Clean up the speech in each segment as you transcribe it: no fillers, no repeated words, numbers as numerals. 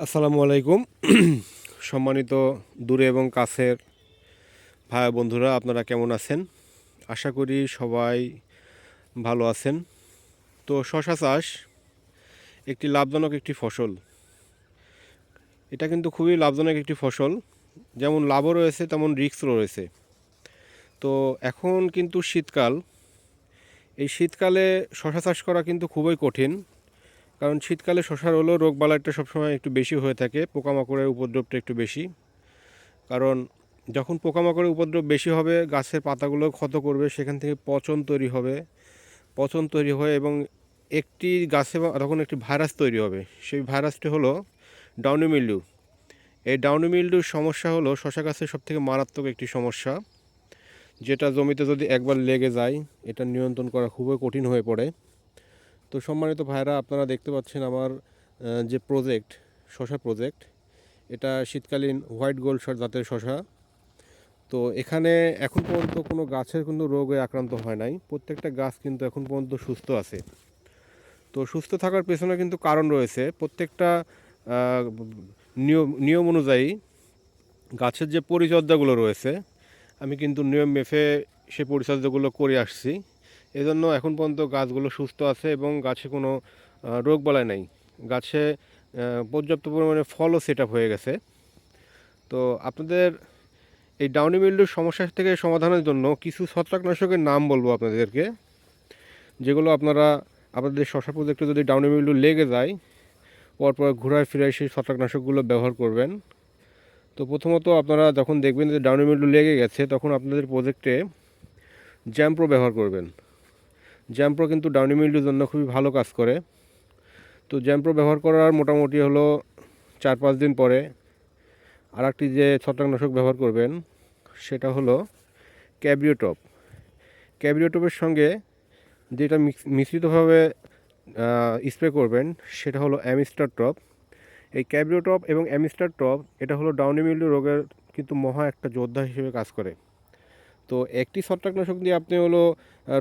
আসসালামু আলাইকুম। সম্মানিত দূরে এবং কাছের ভাই বন্ধুরা, আপনারা কেমন আছেন? আশা করি সবাই ভালো আছেন। তো শশা চাষ একটি লাভজনক একটি ফসল। এটা কিন্তু খুবই লাভজনক একটি ফসল। যেমন লাভও রয়েছে তেমন রিস্কও রয়েছে। তো এখন কিন্তু শীতকাল। এই শীতকালে শশা চাষ করা কিন্তু খুবই কঠিন। কারণ শীতকালে শশার হলো রোগবালাইটা সবসময় একটু বেশি হয়ে থাকে, পোকামাকড়ের উপদ্রবটা একটু বেশি। কারণ যখন পোকামাকড়ের উপদ্রব বেশি হবে, গাছের পাতাগুলো ক্ষত করবে, সেখান থেকে পচন তৈরি হবে। পচন তৈরি হয় এবং একটি গাছে তখন একটি ভাইরাস তৈরি হবে। সেই ভাইরাসটি হলো ডাউনি মিল্ডিউ। এই ডাউনি মিল্ডিউর সমস্যা হলো শশা গাছের সবথেকে মারাত্মক একটি সমস্যা, যেটা জমিতে যদি একবার লেগে যায় এটা নিয়ন্ত্রণ করা খুবই কঠিন হয়ে পড়ে। তো সম্মানিত ভাইরা, আপনারা দেখতে পাচ্ছেন আমার যে প্রজেক্ট, শশা প্রজেক্ট, এটা শীতকালীন হোয়াইট গোল্ড জাতের শশা। তো এখানে এখন পর্যন্ত কোনো গাছের কিন্তু রোগে আক্রান্ত হয় নাই, প্রত্যেকটা গাছ কিন্তু এখন পর্যন্ত সুস্থ আছে। তো সুস্থ থাকার পেছনে কিন্তু কারণ রয়েছে। প্রত্যেকটা নিয়ম অনুযায়ী গাছের যে পরিচর্যাগুলো রয়েছে, আমি কিন্তু নিয়ম মেপে সে পরিচর্যাগুলো করে আসছি। এজন্য এখন পর্যন্ত গাছগুলো সুস্থ আছে এবং গাছে কোনো রোগবালাই নাই। গাছে পর্যাপ্ত পরিমাণে ফলও সেট আপ হয়ে গেছে। তো আপনাদের এই ডাউনি মিল্ডিউর সমস্যা থেকে সমাধানের জন্য কিছু ছত্রাকনাশকের নাম বলবো আপনাদেরকে, যেগুলো আপনারা আপনাদের শশা প্রজেক্টে যদি ডাউনি মিল্ডিউ লেগে যায়, পরপর ঘুরায় ফিরায় সেই ছত্রাকনাশকগুলো ব্যবহার করবেন। তো প্রথমত আপনারা যখন দেখবেন যে ডাউনি মিল্ডিউ লেগে গেছে, তখন আপনাদের প্রজেক্টে জ্যাম্প্রো ব্যবহার করবেন। জ্যাম্প্রো কিন্তু ডাউনি মিল্ডিউর জন্য খুবই ভালো কাজ করে। তো জ্যাম্প্রো ব্যবহার করার মোটামুটি হলো 4-5 দিন পরে আরেকটি যে ছত্রাকনাশক ব্যবহার করবেন সেটা হলো ক্যাব্রিওটপ। ক্যাব্রিওটপের সঙ্গে যেটা মিশ্রিতভাবে স্প্রে করবেন সেটা হলো অ্যামিস্টার টপ। এই ক্যাব্রিওটপ এবং অ্যামিস্টার টপ এটা হলো ডাউনি মিল্ডিউ রোগের কিন্তু মহা একটা যোদ্ধা হিসেবে কাজ করে। তো একটি ছত্রাকনাশক দিয়ে আপনি হলো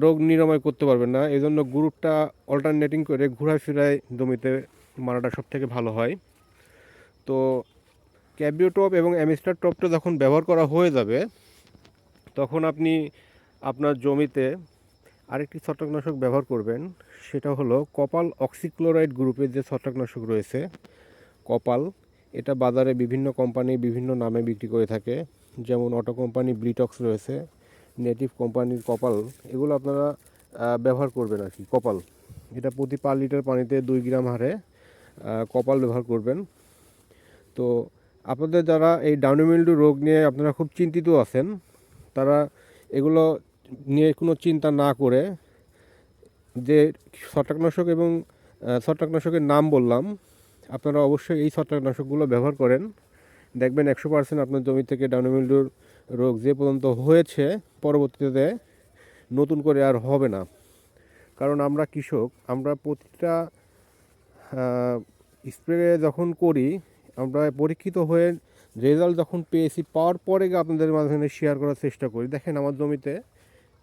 রোগ নিরাময় করতে পারবেন না, এই জন্য গ্রুপটা অল্টারনেটিং করে ঘুরায় ফিরায় জমিতে মারাটা সব থেকে ভালো হয়। তো ক্যাব্রিওটপ এবং অ্যামিস্টার টপটা যখন ব্যবহার করা হয়ে যাবে, তখন আপনি আপনার জমিতে আরেকটি ছত্রাকনাশক ব্যবহার করবেন। সেটা হলো কপাল অক্সিক্লোরাইড গ্রুপের যে ছত্রাকনাশক রয়েছে কপাল। এটা বাজারে বিভিন্ন কোম্পানি বিভিন্ন নামে বিক্রি করে থাকে, যেমন অটো কোম্পানি ব্লিটক্স রয়েছে, নেটিভ কোম্পানির কপাল। এগুলো আপনারা ব্যবহার করবেন আর কি। কপাল এটা প্রতি 5 লিটার পানিতে 2 গ্রাম হারে কপাল ব্যবহার করবেন। তো আপনাদের যারা এই ডাউনি মিল্ডিউ রোগ নিয়ে আপনারা খুব চিন্তিত আছেন, তারা এগুলো নিয়ে কোনো চিন্তা না করে যে ছত্রাকনাশক এবং ছত্রাকনাশকের নাম বললাম, আপনারা অবশ্যই এই ছত্রাকনাশকগুলো ব্যবহার করেন। দেখবেন 100% আপনার জমি থেকে ডাউনি মিল্ডিউর রোগ যে পর্যন্ত হয়েছে পরবর্তীতে নতুন করে আর হবে না। কারণ আমরা কৃষক, আমরা প্রতিটা স্প্রে যখন করি, আমরা পরীক্ষিত হয়ে রেজাল্ট যখন পেয়েছি, পাওয়ার পরে আপনাদের মাঝখানে শেয়ার করার চেষ্টা করি। দেখেন আমার জমিতে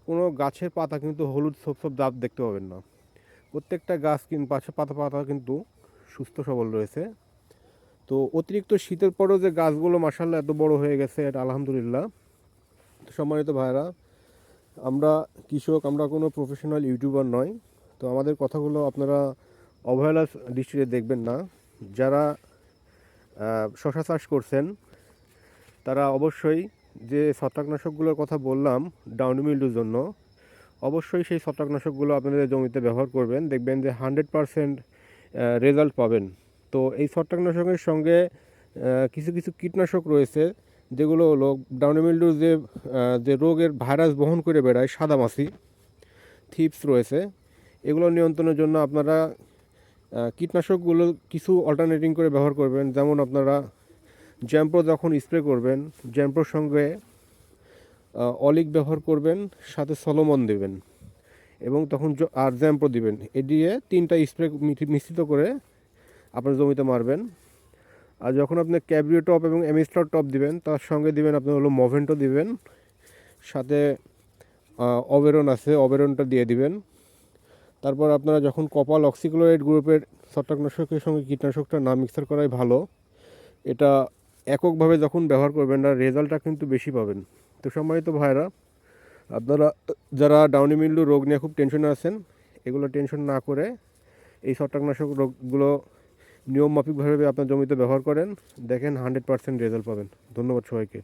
কোনো গাছের পাতা কিন্তু হলুদ ছোপ ছোপ দাগ দেখতে পাবেন না। প্রত্যেকটা গাছ কিন্তু পাতা পাতা কিন্তু সুস্থ সবল রয়েছে। তো অতিরিক্ত শীতের পরেও যে গাছগুলো মাশাআল্লাহ এত বড় হয়ে গেছে, এটা আলহামদুলিল্লাহ। তো সম্মানিত ভাইরা, আমরা কৃষক, আমরা কোনো প্রফেশনাল ইউটিউবার নয়। তো আমাদের কথাগুলো আপনারা অবহেলার দৃষ্টিতে দেখবেন না। যারা শশা চাষ করছেন তারা অবশ্যই যে ছত্রাকনাশকগুলোর কথা বললাম ডাউনি মিল্ডিউর জন্য, অবশ্যই সেই ছত্রাকনাশকগুলো আপনাদের জমিতে ব্যবহার করবেন। দেখবেন যে 100% রেজাল্ট পাবেন। তো এই ছত্রাকনাশকের সঙ্গে কিছু কিছু কীটনাশক রয়েছে, যেগুলো হলো ডাউনি মিল্ডিউর যে রোগের ভাইরাস বহন করে বেড়ায়, সাদামাছি, থিপস রয়েছে। এগুলো নিয়ন্ত্রণের জন্য আপনারা কীটনাশকগুলো কিছু অল্টারনেটিং করে ব্যবহার করবেন। যেমন আপনারা জ্যাম্প্রো যখন স্প্রে করবেন, জ্যাম্প্রোর সঙ্গে অলিক ব্যবহার করবেন, সাথে সলোমন দেবেন এবং তখন আর জ্যাম্প্রো দিবেন। এ দিয়ে 3টা স্প্রে মিশ্রিত করে আপনার জমিতে মারবেন। আর যখন আপনি ক্যাব্রিও টপ এবং অ্যামিস্টার টপ দিবেন, তার সঙ্গে দিবেন আপনি হলো মোভেন্টো দিবেন, সাথে অবেরন আছে, অবেরনটা দিয়ে দিবেন। তারপর আপনারা যখন কপাল অক্সিক্লোরাইড গ্রুপের ছত্রাকনাশকের সঙ্গে কীটনাশকটা না মিক্সার করাই ভালো। এটা এককভাবে যখন ব্যবহার করবেন না, রেজাল্টটা কিন্তু বেশি পাবেন। তো সম্মানিত ভাইরা, আপনারা যারা ডাউনি মিল্ডু রোগ নিয়ে খুব টেনশনে আছেন, এগুলো টেনশন না করে এই ছত্রাকনাশক রোগগুলো নিয়মমাফিকভাবে আপনার জমিতে ব্যবহার করেন, দেখেন 100% রেজাল্ট পাবেন। ধন্যবাদ সবাইকে।